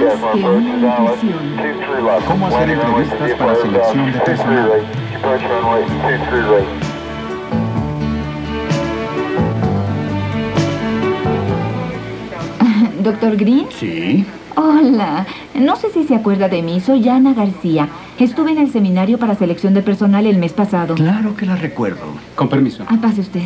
que una intuición. ¿Cómo hacer entrevistas para selección de personal? ¿Doctor Green? Sí. Hola. No sé si se acuerda de mí. Soy Ana García. Estuve en el seminario para selección de personal el mes pasado. Claro que la recuerdo. Con permiso. Pase usted.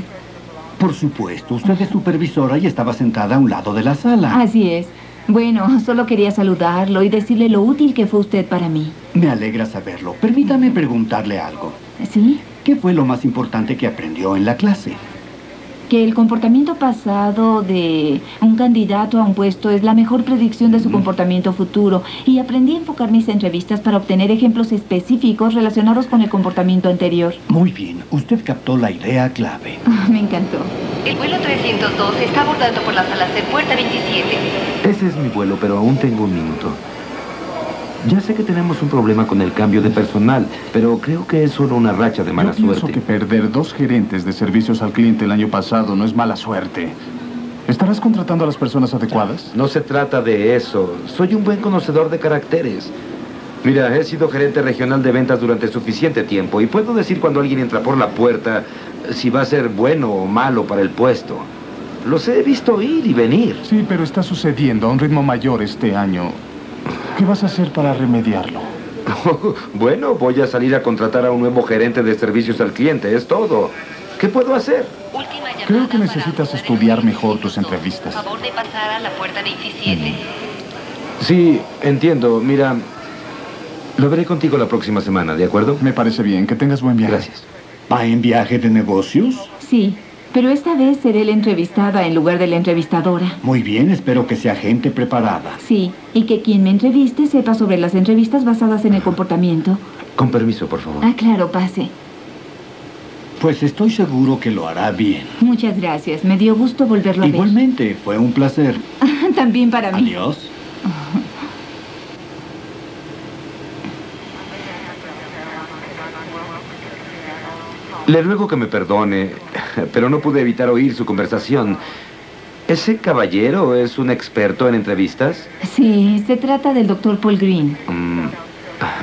Por supuesto, usted es supervisora y estaba sentada a un lado de la sala. Así es. Bueno, solo quería saludarlo y decirle lo útil que fue usted para mí. Me alegra saberlo. Permítame preguntarle algo. ¿Sí? ¿Qué fue lo más importante que aprendió en la clase? Que el comportamiento pasado de un candidato a un puesto es la mejor predicción de su comportamiento futuro. Y aprendí a enfocar mis entrevistas para obtener ejemplos específicos relacionados con el comportamiento anterior. Muy bien, usted captó la idea clave. Me encantó. El vuelo 302 está abordando por la sala C, puerta 27. Ese es mi vuelo, pero aún tengo un minuto. Ya sé que tenemos un problema con el cambio de personal, pero creo que es solo una racha de mala Yo pienso suerte. que perder 2 gerentes de servicios al cliente el año pasado no es mala suerte. ¿Estarás contratando a las personas adecuadas? No se trata de eso. Soy un buen conocedor de caracteres. Mira, he sido gerente regional de ventas durante suficiente tiempo y puedo decir cuando alguien entra por la puerta si va a ser bueno o malo para el puesto. Los he visto ir y venir. Sí, pero está sucediendo a un ritmo mayor este año. ¿Qué vas a hacer para remediarlo? Bueno, voy a salir a contratar a un nuevo gerente de servicios al cliente, es todo. ¿Qué puedo hacer? Última llamada. Creo que para necesitas abordar estudiar el mejor tus 302. entrevistas. Favor de pasar a la puerta 27. Sí, entiendo. Mira, lo veré contigo la próxima semana, ¿de acuerdo? Me parece bien. Que tengas buen viaje. Gracias. ¿Va en viaje de negocios? Sí, pero esta vez seré la entrevistada en lugar de la entrevistadora. Muy bien, espero que sea gente preparada. Sí, y que quien me entreviste sepa sobre las entrevistas basadas en el comportamiento. Con permiso, por favor. Claro, pase. Pues estoy seguro que lo hará bien. Muchas gracias. Me dio gusto volverlo a ver. Igualmente, fue un placer. También para mí. Adiós. Le ruego que me perdone, pero no pude evitar oír su conversación. ¿Ese caballero es un experto en entrevistas? Sí, se trata del doctor Paul Green.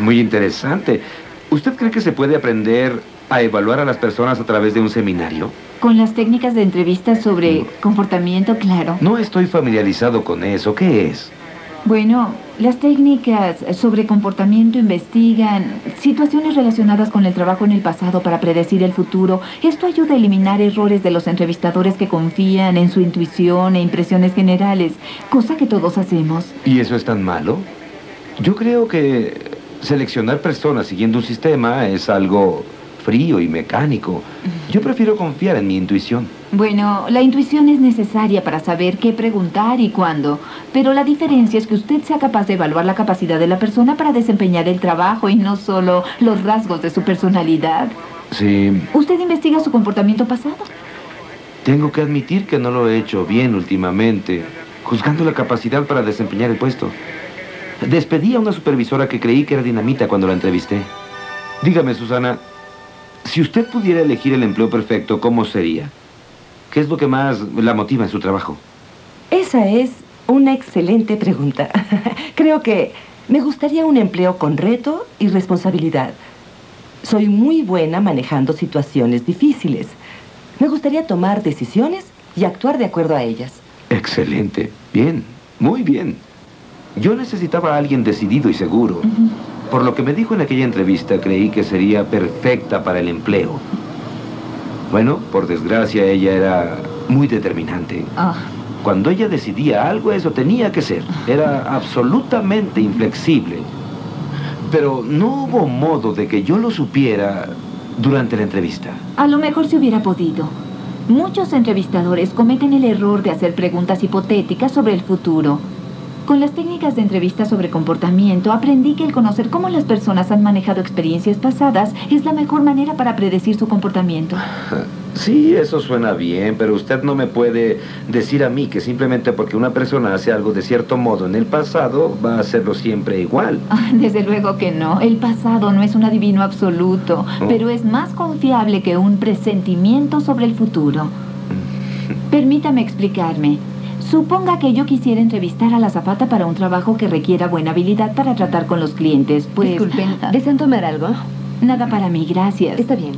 Muy interesante. ¿Usted cree que se puede aprender a evaluar a las personas a través de un seminario? Con las técnicas de entrevistas sobre comportamiento, claro. No estoy familiarizado con eso. ¿Qué es? Bueno, las técnicas sobre comportamiento investigan situaciones relacionadas con el trabajo en el pasado para predecir el futuro. Esto ayuda a eliminar errores de los entrevistadores que confían en su intuición e impresiones generales, cosa que todos hacemos. ¿Y eso es tan malo? Yo creo que seleccionar personas siguiendo un sistema es algo frío y mecánico. Yo prefiero confiar en mi intuición. Bueno, la intuición es necesaria para saber qué preguntar y cuándo, pero la diferencia es que usted sea capaz de evaluar la capacidad de la persona para desempeñar el trabajo y no solo los rasgos de su personalidad. Sí, ¿Usted investiga su comportamiento pasado? tengo que admitir que no lo he hecho bien últimamente, juzgando la capacidad para desempeñar el puesto. Despedí a una supervisora que creí que era dinamita cuando la entrevisté. Dígame, Susana, si usted pudiera elegir el empleo perfecto, ¿cómo sería? ¿Qué es lo que más la motiva en su trabajo? Esa es una excelente pregunta. Creo que me gustaría un empleo con reto y responsabilidad. Soy muy buena manejando situaciones difíciles. Me gustaría tomar decisiones y actuar de acuerdo a ellas. Excelente. Bien. Muy bien. Yo necesitaba a alguien decidido y seguro. Por lo que me dijo en aquella entrevista, creí que sería perfecta para el empleo. Bueno, por desgracia, ella era muy determinante. Cuando ella decidía algo, eso tenía que ser. Era absolutamente inflexible. Pero no hubo modo de que yo lo supiera durante la entrevista. A lo mejor se hubiera podido. Muchos entrevistadores cometen el error de hacer preguntas hipotéticas sobre el futuro. Con las técnicas de entrevista sobre comportamiento, aprendí que el conocer cómo las personas han manejado experiencias pasadas es la mejor manera para predecir su comportamiento. Sí, eso suena bien, pero usted no me puede decir a mí que simplemente porque una persona hace algo de cierto modo en el pasado, va a hacerlo siempre igual. Desde luego que no. El pasado no es un adivino absoluto, pero es más confiable que un presentimiento sobre el futuro. Permítame explicarme. Suponga que yo quisiera entrevistar a la azafata para un trabajo que requiera buena habilidad para tratar con los clientes, pues... Disculpen, ¿desean tomar algo? Nada para mí, gracias. Está bien.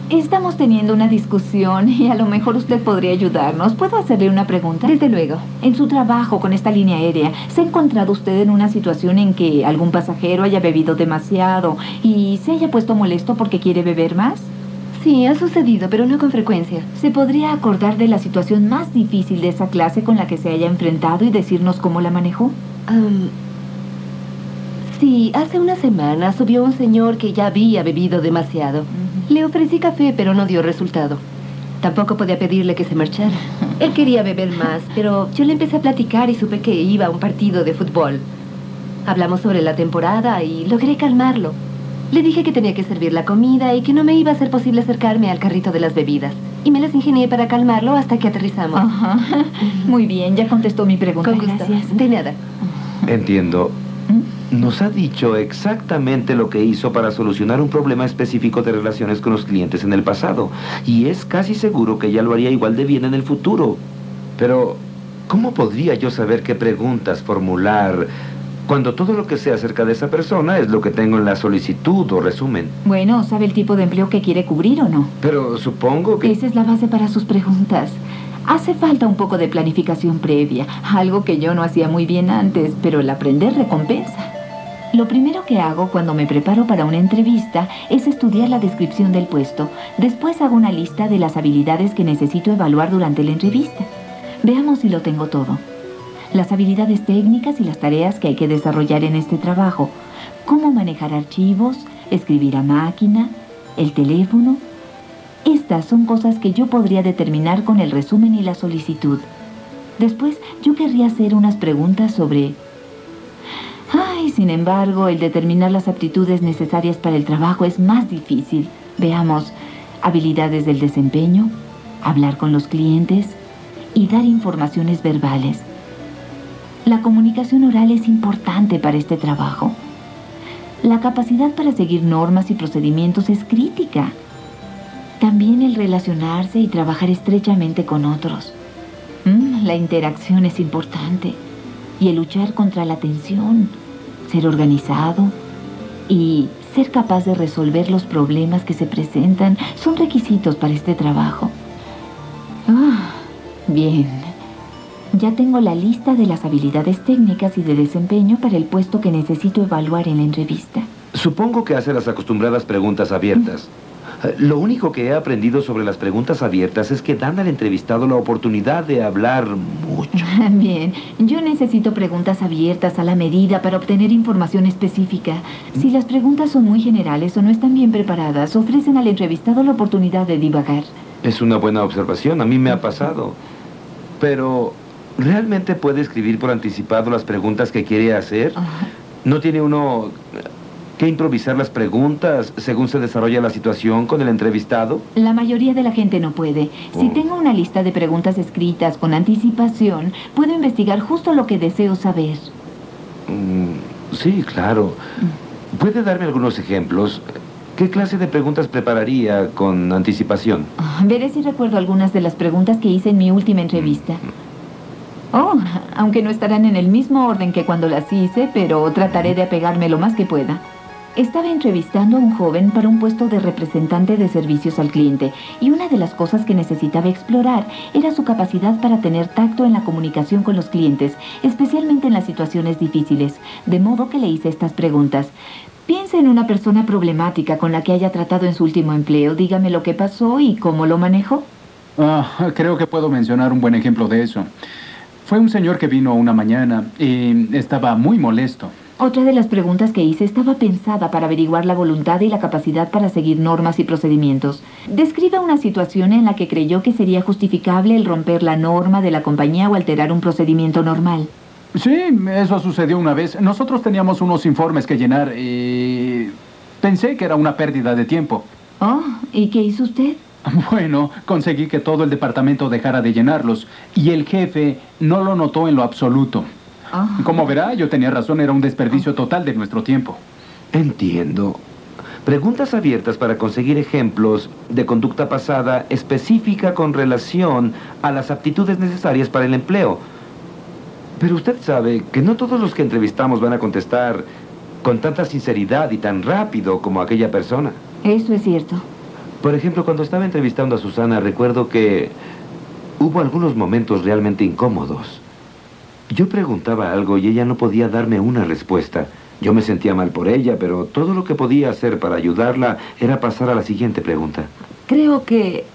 Estamos teniendo una discusión y a lo mejor usted podría ayudarnos. ¿Puedo hacerle una pregunta? Desde luego. En su trabajo con esta línea aérea, ¿se ha encontrado usted en una situación en que algún pasajero haya bebido demasiado y se haya puesto molesto porque quiere beber más? Sí, ha sucedido, pero no con frecuencia. ¿Se podría acordar de la situación más difícil de esa clase con la que se haya enfrentado y decirnos cómo la manejó? Sí, hace una semana subió un señor que ya había bebido demasiado. Le ofrecí café, pero no dio resultado. Tampoco podía pedirle que se marchara. Él quería beber más, pero yo le empecé a platicar y supe que iba a un partido de fútbol. Hablamos sobre la temporada y logré calmarlo. Le dije que tenía que servir la comida y que no me iba a ser posible acercarme al carrito de las bebidas. Y me las ingenié para calmarlo hasta que aterrizamos. Ajá. Muy bien, ya contestó mi pregunta. Con gusto. Gracias. De nada. Entiendo. Nos ha dicho exactamente lo que hizo para solucionar un problema específico de relaciones con los clientes en el pasado. Y es casi seguro que ella lo haría igual de bien en el futuro. Pero, ¿cómo podría yo saber qué preguntas formular cuando todo lo que sé acerca de esa persona es lo que tengo en la solicitud o resumen? Bueno, ¿sabe el tipo de empleo que quiere cubrir o no? Pero supongo que... Esa es la base para sus preguntas. Hace falta un poco de planificación previa, algo que yo no hacía muy bien antes, pero el aprender recompensa. Lo primero que hago cuando me preparo para una entrevista es estudiar la descripción del puesto. Después hago una lista de las habilidades que necesito evaluar durante la entrevista. Veamos si lo tengo todo. Las habilidades técnicas y las tareas que hay que desarrollar en este trabajo. Cómo manejar archivos, escribir a máquina, el teléfono. Estas son cosas que yo podría determinar con el resumen y la solicitud. Después, yo querría hacer unas preguntas sobre... sin embargo, el determinar las aptitudes necesarias para el trabajo es más difícil. Veamos, habilidades del desempeño, hablar con los clientes y dar informaciones verbales. La comunicación oral es importante para este trabajo. La capacidad para seguir normas y procedimientos es crítica. También el relacionarse y trabajar estrechamente con otros. La interacción es importante. Y el luchar contra la tensión, ser organizado y ser capaz de resolver los problemas que se presentan son requisitos para este trabajo. Bien. Ya tengo la lista de las habilidades técnicas y de desempeño para el puesto que necesito evaluar en la entrevista. Supongo que hace las acostumbradas preguntas abiertas. Lo único que he aprendido sobre las preguntas abiertas es que dan al entrevistado la oportunidad de hablar mucho. Bien, yo necesito preguntas abiertas a la medida para obtener información específica. Si las preguntas son muy generales o no están bien preparadas, ofrecen al entrevistado la oportunidad de divagar. Es una buena observación, a mí me ha pasado. Pero, ¿realmente puede escribir por anticipado las preguntas que quiere hacer? ¿No tiene uno que improvisar las preguntas según se desarrolla la situación con el entrevistado? La mayoría de la gente no puede. Si tengo una lista de preguntas escritas con anticipación, puedo investigar justo lo que deseo saber. Sí, claro. ¿Puede darme algunos ejemplos? ¿Qué clase de preguntas prepararía con anticipación? Veré si recuerdo algunas de las preguntas que hice en mi última entrevista. Aunque no estarán en el mismo orden que cuando las hice, pero trataré de apegarme lo más que pueda. Estaba entrevistando a un joven para un puesto de representante de servicios al cliente y una de las cosas que necesitaba explorar era su capacidad para tener tacto en la comunicación con los clientes, especialmente en las situaciones difíciles, de modo que le hice estas preguntas. Piense en una persona problemática con la que haya tratado en su último empleo. Dígame lo que pasó y cómo lo manejó. Creo que puedo mencionar un buen ejemplo de eso. Fue un señor que vino una mañana y estaba muy molesto. Otra de las preguntas que hice estaba pensada para averiguar la voluntad y la capacidad para seguir normas y procedimientos. Describa una situación en la que creyó que sería justificable el romper la norma de la compañía o alterar un procedimiento normal. Sí, eso sucedió una vez. Nosotros teníamos unos informes que llenar y pensé que era una pérdida de tiempo. ¿Y qué hizo usted? Bueno, conseguí que todo el departamento dejara de llenarlos y el jefe no lo notó en lo absoluto. Como verá, yo tenía razón, era un desperdicio total de nuestro tiempo. Entiendo. Preguntas abiertas para conseguir ejemplos de conducta pasada específica con relación a las aptitudes necesarias para el empleo. Pero usted sabe que no todos los que entrevistamos van a contestar con tanta sinceridad y tan rápido como aquella persona. Eso es cierto. Por ejemplo, cuando estaba entrevistando a Susana, recuerdo que hubo algunos momentos realmente incómodos. Yo preguntaba algo y ella no podía darme una respuesta. Yo me sentía mal por ella, pero todo lo que podía hacer para ayudarla era pasar a la siguiente pregunta. Creo que...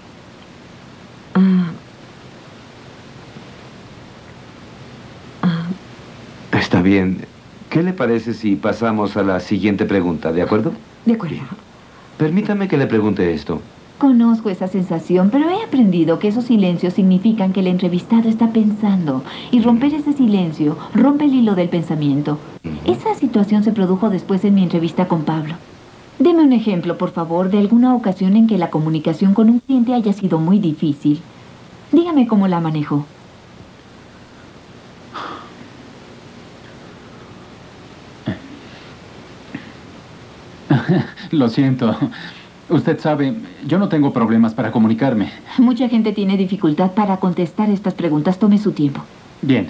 Está bien. ¿Qué le parece si pasamos a la siguiente pregunta, de acuerdo? De acuerdo. Permítame que le pregunte esto. Conozco esa sensación, pero he aprendido que esos silencios significan que el entrevistado está pensando. Y romper ese silencio rompe el hilo del pensamiento. Esa situación se produjo después en mi entrevista con Pablo. Deme un ejemplo, por favor, de alguna ocasión en que la comunicación con un cliente haya sido muy difícil. Dígame cómo la manejó. Lo siento. Usted sabe, yo no tengo problemas para comunicarme. Mucha gente tiene dificultad para contestar estas preguntas. Tome su tiempo. Bien.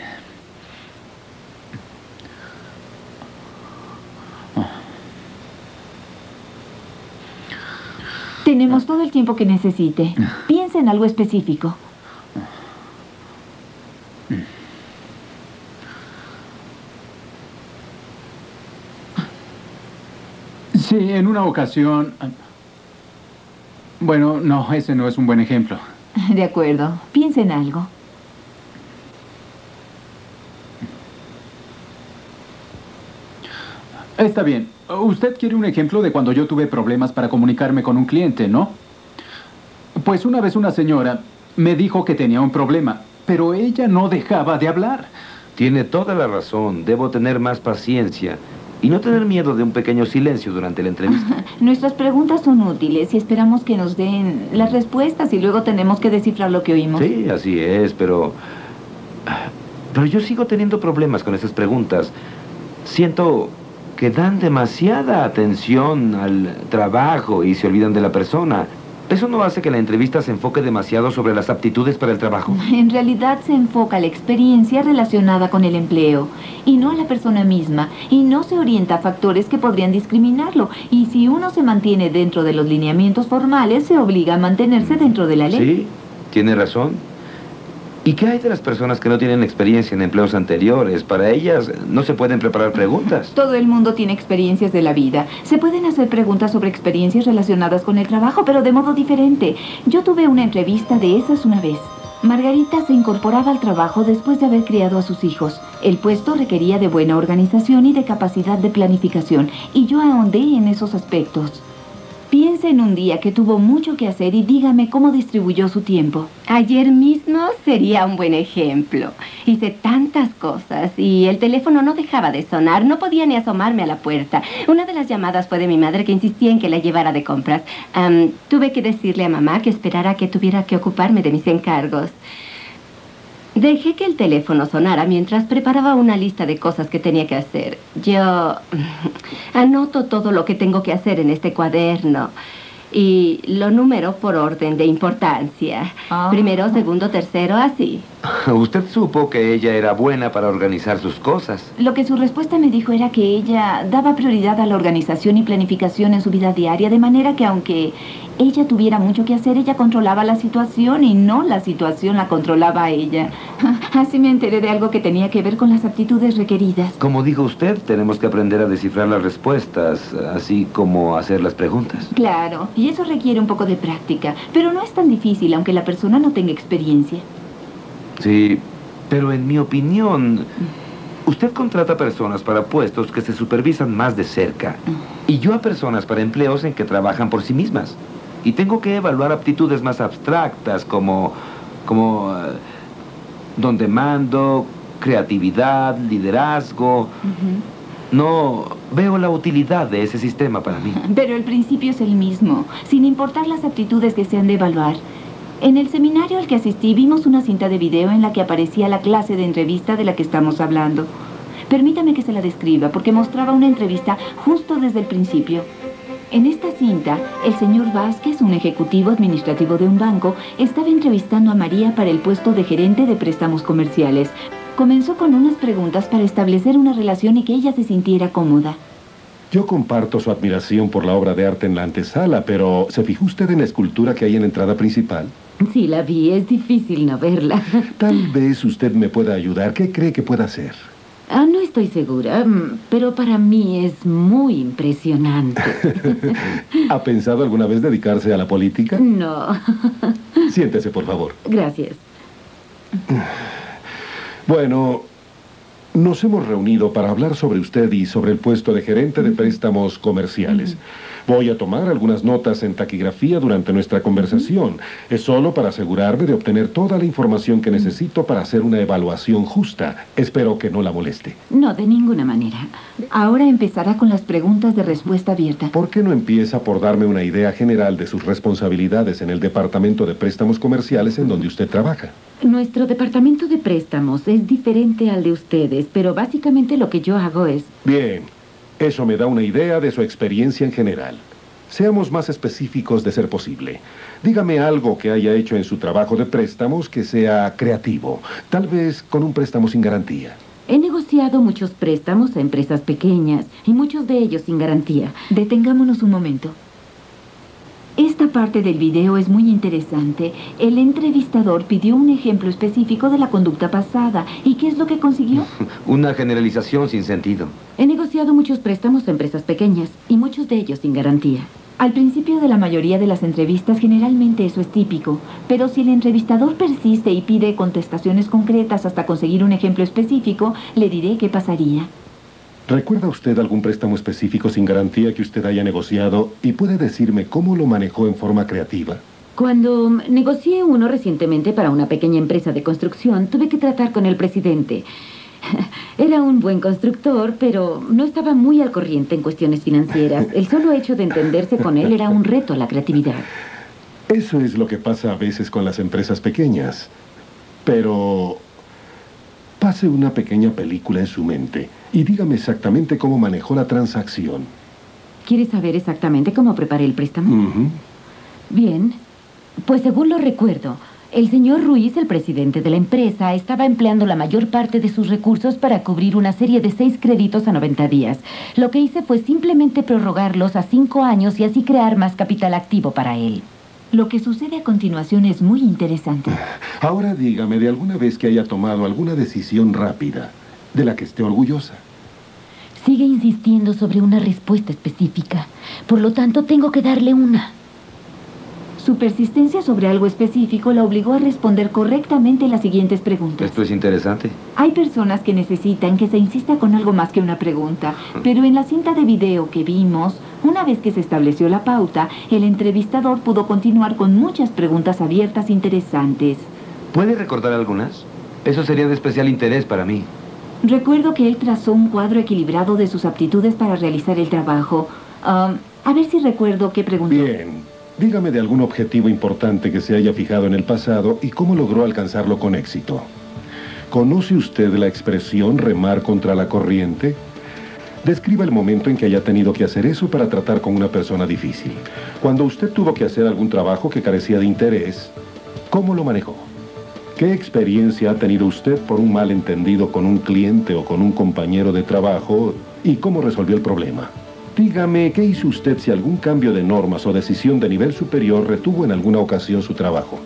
Tenemos todo el tiempo que necesite. Piense en algo específico. Sí, en una ocasión... Bueno, no, ese no es un buen ejemplo. De acuerdo. Piense en algo. Está bien. Usted quiere un ejemplo de cuando yo tuve problemas para comunicarme con un cliente, ¿no? Pues una vez una señora me dijo que tenía un problema, pero ella no dejaba de hablar. Tiene toda la razón. Debo tener más paciencia y no tener miedo de un pequeño silencio durante la entrevista. Nuestras preguntas son útiles y esperamos que nos den las respuestas y luego tenemos que descifrar lo que oímos. Sí, así es, pero yo sigo teniendo problemas con esas preguntas. Siento que dan demasiada atención al trabajo y se olvidan de la persona. ¿Eso no hace que la entrevista se enfoque demasiado sobre las aptitudes para el trabajo? En realidad se enfoca la experiencia relacionada con el empleo y no a la persona misma, y no se orienta a factores que podrían discriminarlo. Y si uno se mantiene dentro de los lineamientos formales, se obliga a mantenerse dentro de la ley. Sí, tiene razón. ¿Y qué hay de las personas que no tienen experiencia en empleos anteriores? Para ellas no se pueden preparar preguntas. Todo el mundo tiene experiencias de la vida. Se pueden hacer preguntas sobre experiencias relacionadas con el trabajo, pero de modo diferente. Yo tuve una entrevista de esas una vez. Margarita se incorporaba al trabajo después de haber criado a sus hijos. El puesto requería de buena organización y de capacidad de planificación, y yo ahondé en esos aspectos. Piense en un día que tuvo mucho que hacer y dígame cómo distribuyó su tiempo. Ayer mismo sería un buen ejemplo. Hice tantas cosas y el teléfono no dejaba de sonar. No podía ni asomarme a la puerta. Una de las llamadas fue de mi madre que insistía en que la llevara de compras. Tuve que decirle a mamá que esperara que tuviera que ocuparme de mis encargos. Dejé que el teléfono sonara mientras preparaba una lista de cosas que tenía que hacer. Yo anoto todo lo que tengo que hacer en este cuaderno y lo numero por orden de importancia. Primero, segundo, tercero, así. Usted supo que ella era buena para organizar sus cosas. Lo que su respuesta me dijo era que ella daba prioridad a la organización y planificación en su vida diaria, de manera que aunque ella tuviera mucho que hacer, ella controlaba la situación y no la situación la controlaba a ella. Así me enteré de algo que tenía que ver con las aptitudes requeridas. Como dijo usted, tenemos que aprender a descifrar las respuestas, así como hacer las preguntas. Claro, y eso requiere un poco de práctica, pero no es tan difícil aunque la persona no tenga experiencia. Sí, pero en mi opinión, usted contrata personas para puestos que se supervisan más de cerca. Y yo a personas para empleos en que trabajan por sí mismas. Y tengo que evaluar aptitudes más abstractas como donde mando, creatividad, liderazgo. No veo la utilidad de ese sistema para mí. Pero el principio es el mismo, sin importar las aptitudes que se han de evaluar. En el seminario al que asistí vimos una cinta de video en la que aparecía la clase de entrevista de la que estamos hablando. Permítame que se la describa, porque mostraba una entrevista justo desde el principio. En esta cinta, el señor Vázquez, un ejecutivo administrativo de un banco, estaba entrevistando a María para el puesto de gerente de préstamos comerciales. Comenzó con unas preguntas para establecer una relación y que ella se sintiera cómoda. Yo comparto su admiración por la obra de arte en la antesala, pero ¿se fijó usted en la escultura que hay en la entrada principal? Sí, la vi. Es difícil no verla. Tal vez usted me pueda ayudar. ¿Qué cree que pueda hacer? No estoy segura, pero para mí es muy impresionante. ¿Ha pensado alguna vez dedicarse a la política? No. Siéntese, por favor. Gracias. Bueno, nos hemos reunido para hablar sobre usted y sobre el puesto de gerente de préstamos comerciales. Voy a tomar algunas notas en taquigrafía durante nuestra conversación. Es solo para asegurarme de obtener toda la información que necesito para hacer una evaluación justa. Espero que no la moleste. No, de ninguna manera. Ahora empezará con las preguntas de respuesta abierta. ¿Por qué no empieza por darme una idea general de sus responsabilidades en el departamento de préstamos comerciales en donde usted trabaja? Nuestro departamento de préstamos es diferente al de ustedes, pero básicamente lo que yo hago es... Bien, eso me da una idea de su experiencia en general. Seamos más específicos de ser posible. Dígame algo que haya hecho en su trabajo de préstamos que sea creativo, tal vez con un préstamo sin garantía. He negociado muchos préstamos a empresas pequeñas y muchos de ellos sin garantía. Detengámonos un momento. Esta parte del video es muy interesante. El entrevistador pidió un ejemplo específico de la conducta pasada. ¿Y qué es lo que consiguió? Una generalización sin sentido. He negociado muchos préstamos a empresas pequeñas y muchos de ellos sin garantía. Al principio de la mayoría de las entrevistas, generalmente eso es típico. Pero si el entrevistador persiste y pide contestaciones concretas hasta conseguir un ejemplo específico, le diré qué pasaría. ¿Recuerda usted algún préstamo específico sin garantía que usted haya negociado y puede decirme cómo lo manejó en forma creativa? Cuando negocié uno recientemente para una pequeña empresa de construcción, tuve que tratar con el presidente. Era un buen constructor, pero no estaba muy al corriente en cuestiones financieras. El solo hecho de entenderse con él era un reto a la creatividad. Eso es lo que pasa a veces con las empresas pequeñas. Pero pase una pequeña película en su mente y dígame exactamente cómo manejó la transacción. ¿Quiere saber exactamente cómo preparé el préstamo? Bien, pues según lo recuerdo, el señor Ruiz, el presidente de la empresa, estaba empleando la mayor parte de sus recursos para cubrir una serie de 6 créditos a 90 días. Lo que hice fue simplemente prorrogarlos a 5 años y así crear más capital activo para él. Lo que sucede a continuación es muy interesante. Ahora dígame de alguna vez que haya tomado alguna decisión rápida, de la que esté orgullosa. Sigue insistiendo sobre una respuesta específica. Por lo tanto, tengo que darle una. Su persistencia sobre algo específico la obligó a responder correctamente las siguientes preguntas. Esto es interesante. Hay personas que necesitan que se insista con algo más que una pregunta, pero en la cinta de video que vimos, una vez que se estableció la pauta, el entrevistador pudo continuar con muchas preguntas abiertas interesantes. ¿Puede recordar algunas? Eso sería de especial interés para mí. Recuerdo que él trazó un cuadro equilibrado de sus aptitudes para realizar el trabajo. A ver si recuerdo qué preguntó. Bien. Dígame de algún objetivo importante que se haya fijado en el pasado y cómo logró alcanzarlo con éxito. ¿Conoce usted la expresión remar contra la corriente? Describa el momento en que haya tenido que hacer eso para tratar con una persona difícil. Cuando usted tuvo que hacer algún trabajo que carecía de interés, ¿cómo lo manejó? ¿Qué experiencia ha tenido usted por un malentendido con un cliente o con un compañero de trabajo y cómo resolvió el problema? Dígame, ¿qué hizo usted si algún cambio de normas o decisión de nivel superior retuvo en alguna ocasión su trabajo?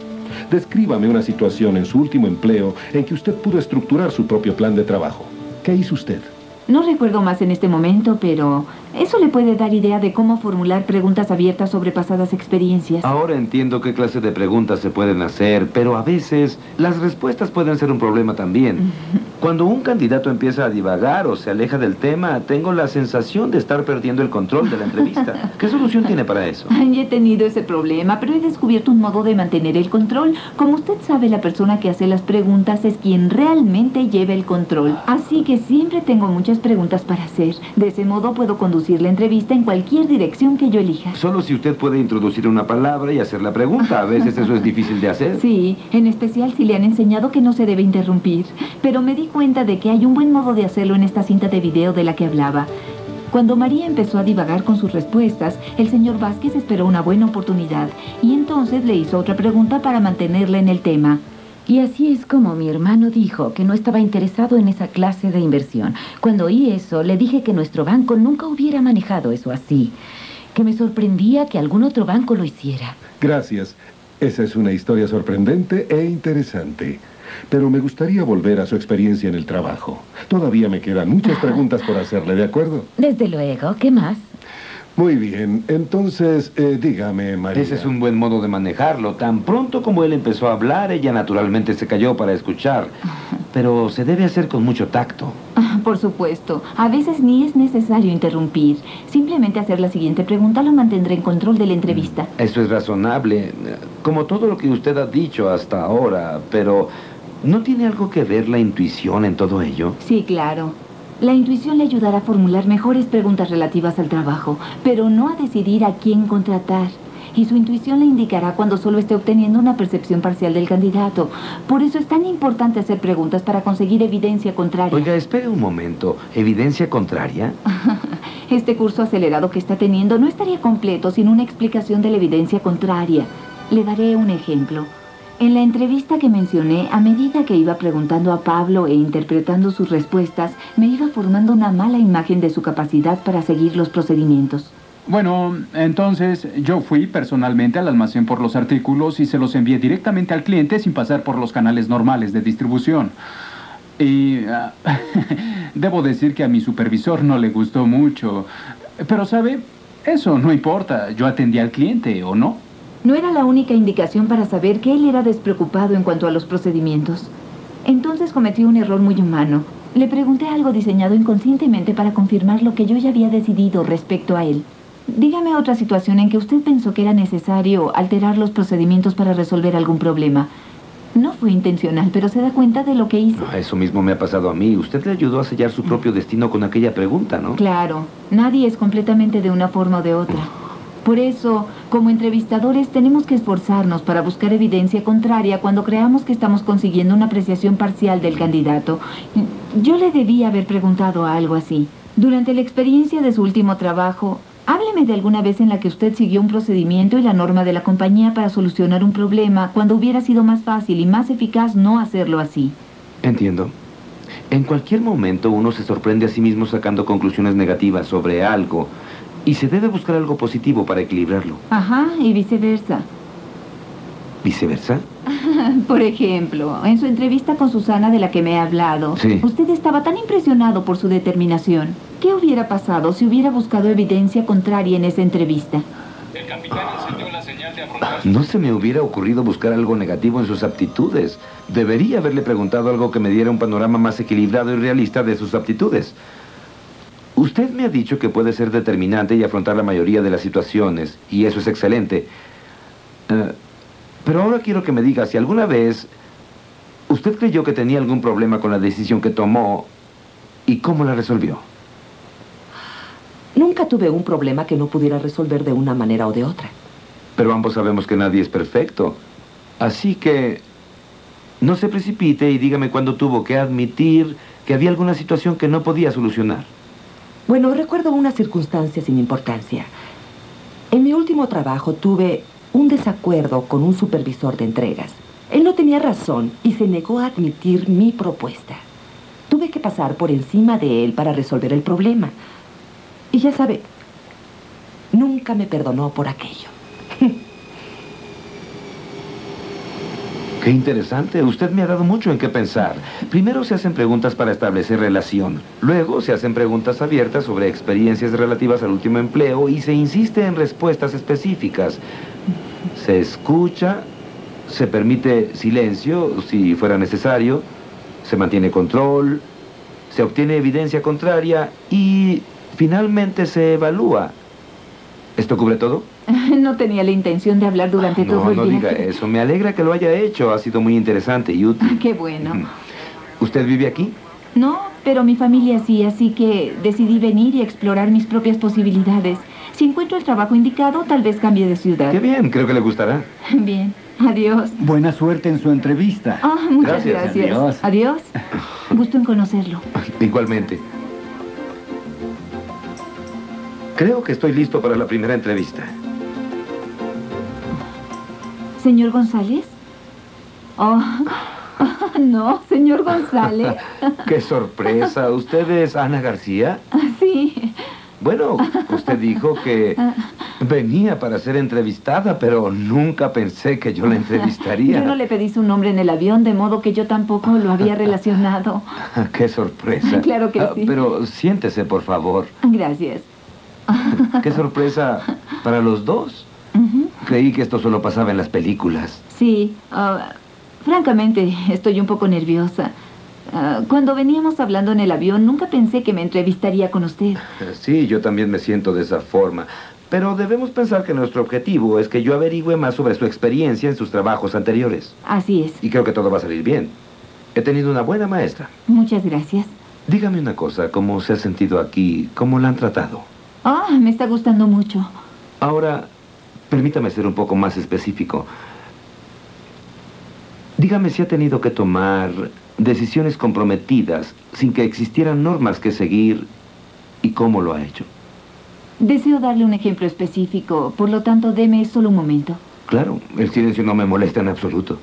Descríbame una situación en su último empleo en que usted pudo estructurar su propio plan de trabajo. ¿Qué hizo usted? No recuerdo más en este momento, pero eso le puede dar idea de cómo formular preguntas abiertas sobre pasadas experiencias. Ahora entiendo qué clase de preguntas se pueden hacer, pero a veces las respuestas pueden ser un problema también. Cuando un candidato empieza a divagar o se aleja del tema, tengo la sensación de estar perdiendo el control de la entrevista. ¿Qué solución tiene para eso? He tenido ese problema, pero he descubierto un modo de mantener el control. Como usted sabe, la persona que hace las preguntas es quien realmente lleva el control. Así que siempre tengo muchas preguntas para hacer. De ese modo puedo conducir la entrevista en cualquier dirección que yo elija. Solo si usted puede introducir una palabra y hacer la pregunta. A veces eso es difícil de hacer. Sí, en especial si le han enseñado que no se debe interrumpir. Pero me di cuenta de que hay un buen modo de hacerlo en esta cinta de video de la que hablaba. Cuando María empezó a divagar con sus respuestas, el señor Vázquez esperó una buena oportunidad y entonces le hizo otra pregunta para mantenerla en el tema. Y así es como mi hermano dijo que no estaba interesado en esa clase de inversión. Cuando oí eso, le dije que nuestro banco nunca hubiera manejado eso así. Que me sorprendía que algún otro banco lo hiciera. Gracias. Esa es una historia sorprendente e interesante. Pero me gustaría volver a su experiencia en el trabajo. Todavía me quedan muchas preguntas por hacerle, ¿de acuerdo? Desde luego. ¿Qué más? Muy bien. Entonces, dígame, María. Ese es un buen modo de manejarlo. Tan pronto como él empezó a hablar, ella naturalmente se calló para escuchar. Pero se debe hacer con mucho tacto. Por supuesto. A veces ni es necesario interrumpir. Simplemente hacer la siguiente pregunta lo mantendrá en control de la entrevista. Eso es razonable, como todo lo que usted ha dicho hasta ahora, pero ¿no tiene algo que ver la intuición en todo ello? Sí, claro. La intuición le ayudará a formular mejores preguntas relativas al trabajo, pero no a decidir a quién contratar. Y su intuición le indicará cuando solo esté obteniendo una percepción parcial del candidato. Por eso es tan importante hacer preguntas para conseguir evidencia contraria. Oiga, espere un momento. ¿Evidencia contraria? Este curso acelerado que está teniendo no estaría completo sin una explicación de la evidencia contraria. Le daré un ejemplo. En la entrevista que mencioné, a medida que iba preguntando a Pablo e interpretando sus respuestas, me iba formando una mala imagen de su capacidad para seguir los procedimientos. Bueno, entonces yo fui personalmente al almacén por los artículos y se los envié directamente al cliente sin pasar por los canales normales de distribución. Y debo decir que a mi supervisor no le gustó mucho. Pero, ¿sabe? Eso no importa. Yo atendí al cliente, ¿o no? No era la única indicación para saber que él era despreocupado en cuanto a los procedimientos. Entonces cometí un error muy humano. Le pregunté algo diseñado inconscientemente para confirmar lo que yo ya había decidido respecto a él. Dígame otra situación en que usted pensó que era necesario alterar los procedimientos para resolver algún problema. No fue intencional, pero ¿se da cuenta de lo que hice? Eso mismo me ha pasado a mí. Usted le ayudó a sellar su propio destino con aquella pregunta, ¿no? Claro. Nadie es completamente de una forma o de otra. Por eso, como entrevistadores, tenemos que esforzarnos para buscar evidencia contraria cuando creamos que estamos consiguiendo una apreciación parcial del candidato. Yo le debía haber preguntado algo así. Durante la experiencia de su último trabajo, hábleme de alguna vez en la que usted siguió un procedimiento y la norma de la compañía para solucionar un problema cuando hubiera sido más fácil y más eficaz no hacerlo así. Entiendo. En cualquier momento uno se sorprende a sí mismo sacando conclusiones negativas sobre algo. Y se debe buscar algo positivo para equilibrarlo. Ajá, y viceversa. ¿Viceversa? Por ejemplo, en su entrevista con Susana de la que me he hablado, sí, usted estaba tan impresionado por su determinación. ¿Qué hubiera pasado si hubiera buscado evidencia contraria en esa entrevista? El capitán encendió la señal de afrontar... No se me hubiera ocurrido buscar algo negativo en sus aptitudes. Debería haberle preguntado algo que me diera un panorama más equilibrado y realista de sus aptitudes. Usted me ha dicho que puede ser determinante y afrontar la mayoría de las situaciones, y eso es excelente. Pero ahora quiero que me diga si alguna vez usted creyó que tenía algún problema con la decisión que tomó y cómo la resolvió. Nunca tuve un problema que no pudiera resolver de una manera o de otra. Pero ambos sabemos que nadie es perfecto. Así que no se precipite y dígame cuándo tuvo que admitir que había alguna situación que no podía solucionar. Bueno, recuerdo una circunstancia sin importancia. En mi último trabajo tuve un desacuerdo con un supervisor de entregas. Él no tenía razón y se negó a admitir mi propuesta. Tuve que pasar por encima de él para resolver el problema. Y ya sabe, nunca me perdonó por aquello. Qué interesante. Usted me ha dado mucho en qué pensar. Primero se hacen preguntas para establecer relación. Luego se hacen preguntas abiertas sobre experiencias relativas al último empleo y se insiste en respuestas específicas. Se escucha, se permite silencio si fuera necesario, se mantiene control, se obtiene evidencia contraria y finalmente se evalúa. ¿Esto cubre todo? No tenía la intención de hablar durante todo el día. No diga eso. Me alegra que lo haya hecho. Ha sido muy interesante y útil. Qué bueno. ¿Usted vive aquí? No, pero mi familia sí, así que decidí venir y explorar mis propias posibilidades. Si encuentro el trabajo indicado, tal vez cambie de ciudad. Qué bien, creo que le gustará. Bien, adiós. Buena suerte en su entrevista. Muchas gracias. Adiós. Gusto en conocerlo. Igualmente. Creo que estoy listo para la primera entrevista. ¿Señor González? No, señor González. ¡Qué sorpresa! ¿Usted es Ana García? Sí. Bueno, usted dijo que venía para ser entrevistada, pero nunca pensé que yo la entrevistaría. Yo no le pedí su nombre en el avión, de modo que yo tampoco lo había relacionado. ¡Qué sorpresa! Claro que sí. Pero siéntese, por favor. Gracias. ¡Qué sorpresa para los dos! Creí que esto solo pasaba en las películas. Sí. Francamente, estoy un poco nerviosa. Cuando veníamos hablando en el avión, nunca pensé que me entrevistaría con usted. Sí, yo también me siento de esa forma. Pero debemos pensar que nuestro objetivo es que yo averigüe más sobre su experiencia en sus trabajos anteriores. Así es. Y creo que todo va a salir bien. He tenido una buena maestra. Muchas gracias. Dígame una cosa, ¿cómo se ha sentido aquí? ¿Cómo la han tratado? Me está gustando mucho. Ahora, permítame ser un poco más específico. Dígame si ha tenido que tomar decisiones comprometidas sin que existieran normas que seguir y cómo lo ha hecho. Deseo darle un ejemplo específico, por lo tanto, deme solo un momento. Claro, el silencio no me molesta en absoluto.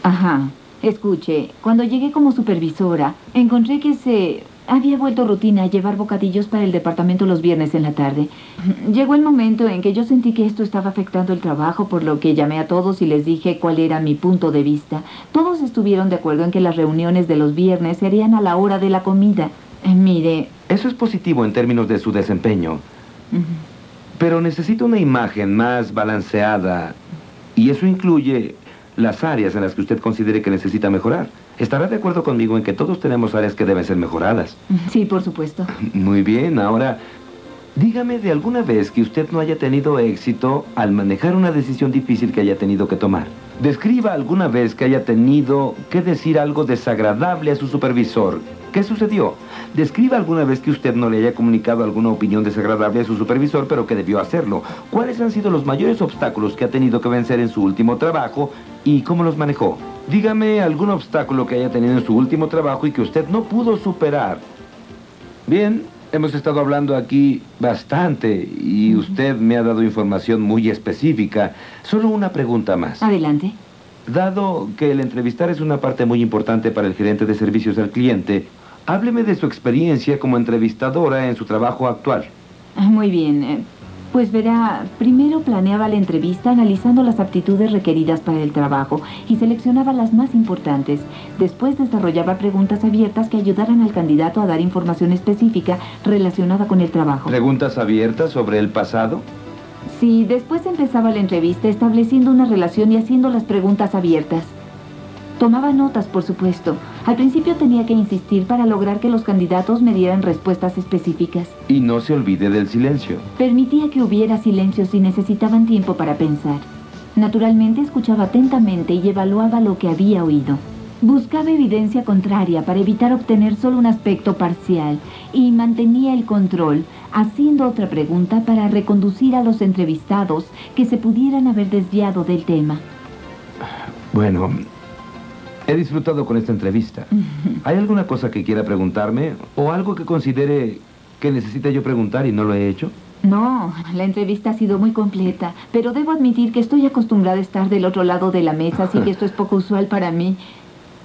Ajá. Escuche, cuando llegué como supervisora, encontré que se había vuelto rutina llevar bocadillos para el departamento los viernes en la tarde. Llegó el momento en que yo sentí que esto estaba afectando el trabajo, por lo que llamé a todos y les dije cuál era mi punto de vista. Todos estuvieron de acuerdo en que las reuniones de los viernes serían a la hora de la comida. Mire... Eso es positivo en términos de su desempeño. Pero necesito una imagen más balanceada. Y eso incluye las áreas en las que usted considere que necesita mejorar. ¿Estará de acuerdo conmigo en que todos tenemos áreas que deben ser mejoradas? Sí, por supuesto. Muy bien, ahora, dígame de alguna vez que usted no haya tenido éxito al manejar una decisión difícil que haya tenido que tomar. Describa alguna vez que haya tenido que decir algo desagradable a su supervisor. ¿Qué sucedió? Describa alguna vez que usted no le haya comunicado alguna opinión desagradable a su supervisor, pero que debió hacerlo. ¿Cuáles han sido los mayores obstáculos que ha tenido que vencer en su último trabajo y cómo los manejó? Dígame algún obstáculo que haya tenido en su último trabajo y que usted no pudo superar. Bien, hemos estado hablando aquí bastante y usted me ha dado información muy específica. Solo una pregunta más. Adelante. Dado que el entrevistar es una parte muy importante para el gerente de servicios al cliente, hábleme de su experiencia como entrevistadora en su trabajo actual. Muy bien. Pues verá, primero planeaba la entrevista analizando las aptitudes requeridas para el trabajo y seleccionaba las más importantes. Después desarrollaba preguntas abiertas que ayudaran al candidato a dar información específica relacionada con el trabajo. ¿Preguntas abiertas sobre el pasado? Sí, después empezaba la entrevista estableciendo una relación y haciendo las preguntas abiertas. Tomaba notas, por supuesto. Al principio tenía que insistir para lograr que los candidatos me dieran respuestas específicas. Y no se olvide del silencio. Permitía que hubiera silencio si necesitaban tiempo para pensar. Naturalmente escuchaba atentamente y evaluaba lo que había oído. Buscaba evidencia contraria para evitar obtener solo un aspecto parcial y mantenía el control, haciendo otra pregunta para reconducir a los entrevistados que se pudieran haber desviado del tema. Bueno, he disfrutado con esta entrevista. ¿Hay alguna cosa que quiera preguntarme o algo que considere que necesite yo preguntar y no lo he hecho? No, la entrevista ha sido muy completa, pero debo admitir que estoy acostumbrada a estar del otro lado de la mesa, así que esto es poco usual para mí.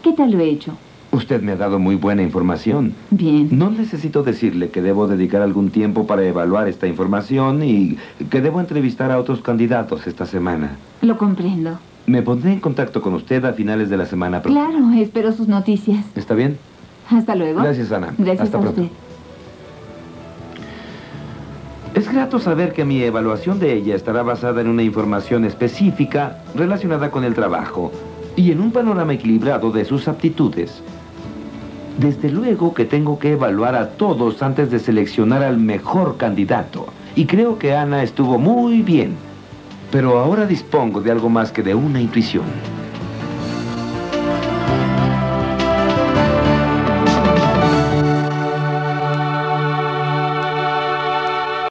¿Qué tal lo he hecho? Usted me ha dado muy buena información. Bien. No necesito decirle que debo dedicar algún tiempo para evaluar esta información y que debo entrevistar a otros candidatos esta semana. Lo comprendo. Me pondré en contacto con usted a finales de la semana próxima. Claro, espero sus noticias. ¿Está bien? Hasta luego. Gracias, Ana. Gracias Hasta a pronto. usted. Es grato saber que mi evaluación de ella estará basada en una información específica relacionada con el trabajo y en un panorama equilibrado de sus aptitudes. Desde luego que tengo que evaluar a todos antes de seleccionar al mejor candidato. Y creo que Ana estuvo muy bien. Pero ahora dispongo de algo más que de una intuición.